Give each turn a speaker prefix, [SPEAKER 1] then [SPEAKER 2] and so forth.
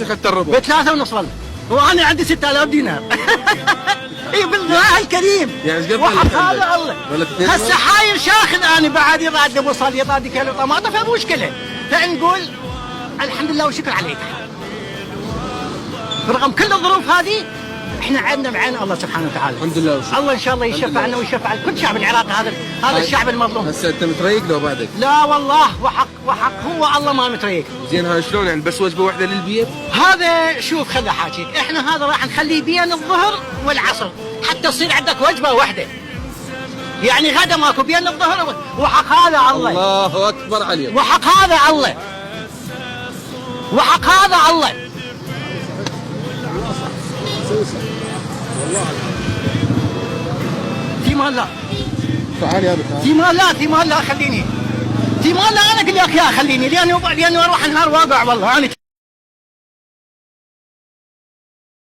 [SPEAKER 1] اخذت الربع
[SPEAKER 2] ب3 ونص والله، وانا عندي 6000 دينار. اي بالله الكريم.
[SPEAKER 1] يعني ايش قد
[SPEAKER 2] هذا الله. هسه حايل شاخذ انا بعد يراد ابو صلي يراد كيلو طماطم فمو مشكله، فنقول الحمد لله وشكر عليك. برغم كل الظروف هذه احنا عندنا معنا الله سبحانه وتعالى.
[SPEAKER 1] الحمد لله وشكر.
[SPEAKER 2] الله ان شاء الله يشفع عنا ويشفع عن كل شعب العراق، هذا الشعب المظلوم.
[SPEAKER 1] هسه انت متريق لو بعدك؟
[SPEAKER 2] لا والله، وحق هو الله ما متريق.
[SPEAKER 1] زين هاي شلون يعني بس وجبه واحده للبيت؟
[SPEAKER 2] هذا شوف خلي احاكيك، احنا هذا راح نخليه بين الظهر والعصر حتى تصير عندك وجبه واحده. يعني غدا ماكو بين الظهر وحق هذا الله.
[SPEAKER 1] الله اكبر عليك.
[SPEAKER 2] وحق هذا الله. وحق هذا الله. في مال لا.
[SPEAKER 1] تعال يا
[SPEAKER 2] في مال لا خليني. في مال لا انا اقول لك يا خليني لانه اروح النهار واقع والله انا